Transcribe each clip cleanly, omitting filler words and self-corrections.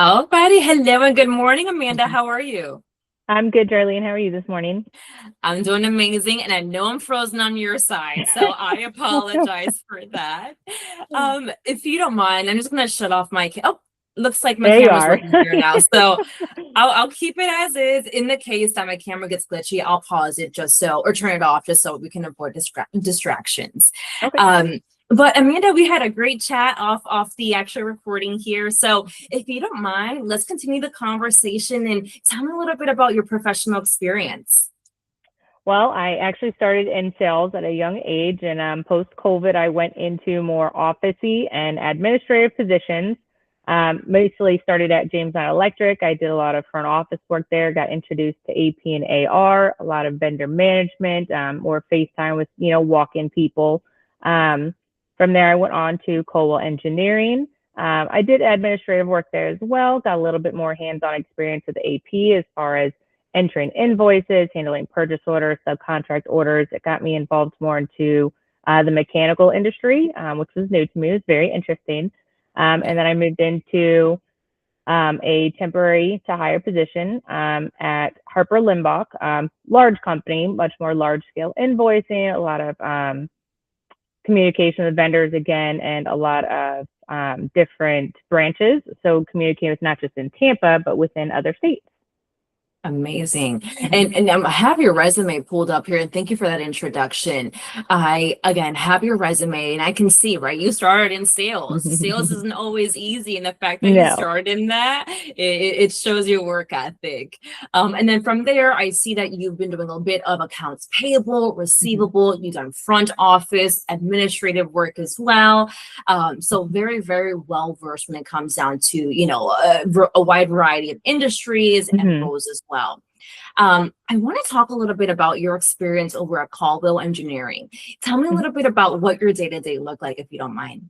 Alrighty, hello and good morning, Amanda. Mhm. How are you? I'm good, Darlene. How are you this morning? I'm doing amazing, and I know I'm frozen on your side, so I apologize for that. If you don't mind, I'm just gonna shut off my oh, looks like my There you camera's are. working here now. So I'll keep it as is. In the case that my camera gets glitchy, I'll pause it just so or turn it off just so we can avoid distractions. Okay. Um, but Amanda, we had a great chat off the actual recording here. So if you don't mind, let's continue the conversation and tell me a little bit about your professional experience. Well, I actually started in sales at a young age, and post-COVID, I went into more officey and administrative positions. Mostly started at James Knight Electric. I did a lot of front office work there. Got introduced to AP and AR, a lot of vendor management, more FaceTime with walk-in people. Um, from there, I went on to Colwell Engineering. I did administrative work there as well. Got a little bit more hands-on experience with AP as far as entering invoices, handling purchase orders, subcontract orders. It got me involved more into the mechanical industry, which was new to me. It was very interesting. And then I moved into a temporary to hire position at Harper Limbach, large company, much more large scale invoicing, a lot of communication with vendors again, and a lot of different branches. So communicating with not just in Tampa, but within other states. Amazing. Mhm. And I have your resume pulled up here, and thank you for that introduction. I again have your resume, and I can see, right? You started in sales. Sales isn't always easy, and the fact that you No. started in that, it shows your work ethic. And then from there, I see that you've been doing a bit of accounts payable, Mhm. receivable, you've done front office, administrative work as well. So very, very well versed when it comes down to, a wide variety of industries and Mhm. roles as well. I want to talk a little bit about your experience over at Caldwell Engineering. Tell me a Mhm. little bit about what your day-to-day looked like, if you don't mind.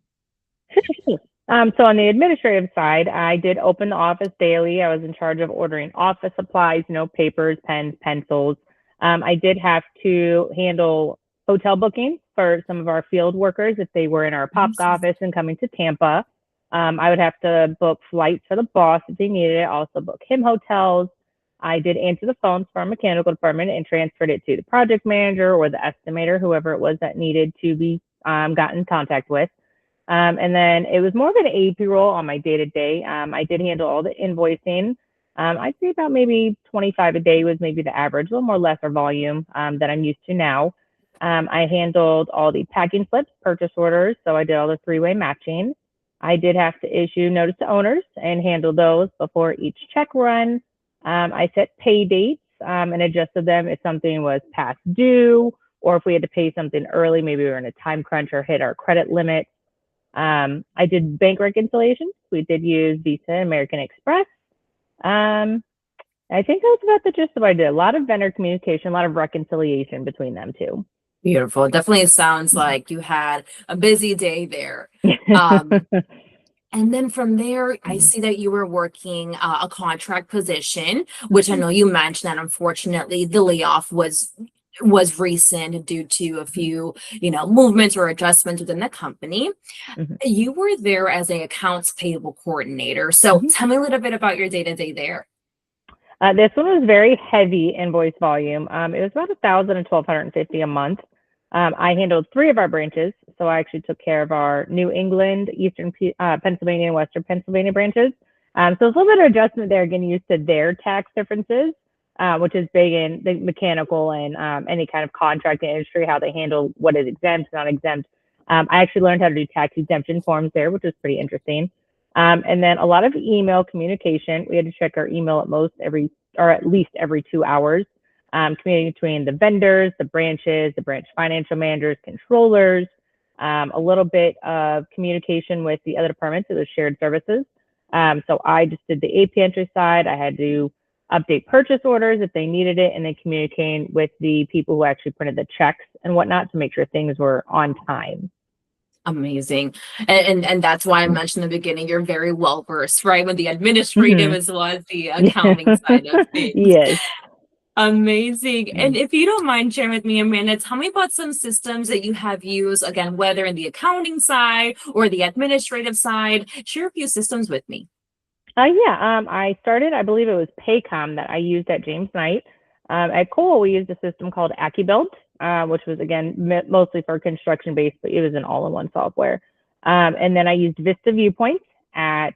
So on the administrative side, I did open the office daily. I was in charge of ordering office supplies, papers, pens, pencils. I did have to handle hotel bookings for some of our field workers if they were in our POP office and coming to Tampa. I would have to book flights for the boss if they needed it, also book him hotels. I did answer the phones for our mechanical department and transferred it to the project manager or the estimator, whoever it was that needed to be gotten in contact with. And then it was more of an AP role on my day to day. I did handle all the invoicing. I'd say about maybe 25 a day was maybe the average, a little more lesser volume that I'm used to now. I handled all the packing slips, purchase orders, so I did all the three-way matching. I did have to issue notice to owners and handle those before each check run. I set pay dates and adjusted them if something was past due or if we had to pay something early, maybe we were in a time crunch or hit our credit limit. I did bank reconciliations. We did use Visa and American Express. Um, I think that was about the gist of what I did. A lot of vendor communication, a lot of reconciliation between them too. Beautiful. Definitely sounds like you had a busy day there. Um, and then from there, I see that you were working a contract position, which I know you mentioned that unfortunately the layoff was recent due to a few, movements or adjustments within the company. You were there as a accounts payable coordinator. So tell me a little bit about your day-to-day there. This one was very heavy invoice volume. It was about 1,000 and 1,250 a month. I handled three of our branches, so I actually took care of our New England, Eastern Pennsylvania, and Western Pennsylvania branches. So it's a little bit of adjustment there, getting used to their tax differences, which is big in the mechanical and any kind of contracting industry, how they handle what is exempt, not exempt. I actually learned how to do tax exemption forms there, which was pretty interesting. And then a lot of email communication. We had to check our email at most every, or at least every 2 hours, communicating between the vendors, the branches, the branch financial managers, controllers, a little bit of communication with the other departments, it was shared services. So I just did the AP entry side. I had to update purchase orders if they needed it, and then communicating with the people who actually printed the checks and whatnot to make sure things were on time. Amazing. And that's why I mentioned in the beginning, you're very well versed, right? With the administrative Mm-hmm. as well as the accounting side of things. Yes. Amazing. And if you don't mind sharing with me, Amanda, tell me about some systems that you have used, again, whether in the accounting side or the administrative side. Share a few systems with me. I started, I believe it was Paycom that I used at James Knight. At Cole, we used a system called AccuBuild, which was again mostly for construction based, but it was an all-in-one software. And then I used Vista Viewpoints at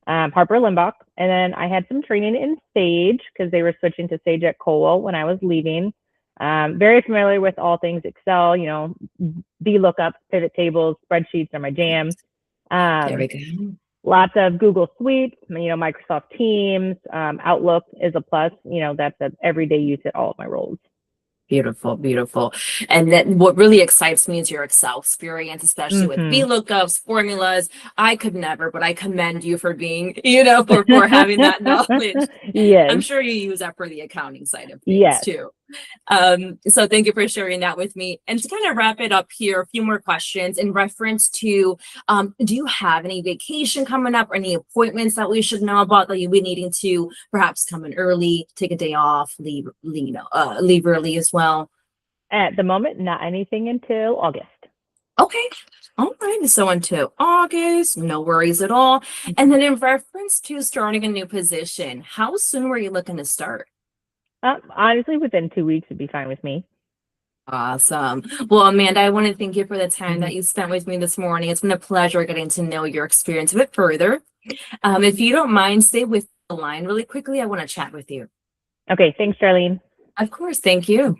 Harper Limbach, and then I had some training in Sage because they were switching to Sage at Cole when I was leaving. Very familiar with all things Excel, VLOOKUPs, pivot tables, spreadsheets are my jam. There we go. Lots of Google Suite, Microsoft Teams, Outlook is a plus. That's an everyday use at all of my roles. Beautiful, beautiful. And then what really excites me is your Excel experience, especially with Mhm. VLOOKUPs, formulas. I could never, but I commend you for being, for having that knowledge. I'm Yes. sure you use that for the accounting side of things Yes. too. So thank you for sharing that with me. And to kind of wrap it up here, a few more questions in reference to, do you have any vacation coming up or any appointments that we should know about that you'll be needing to perhaps come in early, take a day off, leave early as well? At the moment, not anything until August. Okay. All right. So until August, no worries at all. And then in reference to starting a new position, how soon were you looking to start? Honestly, within 2 weeks would be fine with me. Awesome. Well, Amanda, I want to thank you for the time that Mhm. you spent with me this morning. It's been a pleasure getting to know your experience a bit further. If you don't mind, stay with the line really quickly. I want to chat with you. Okay, thanks, Charlene. Of course. Thank you.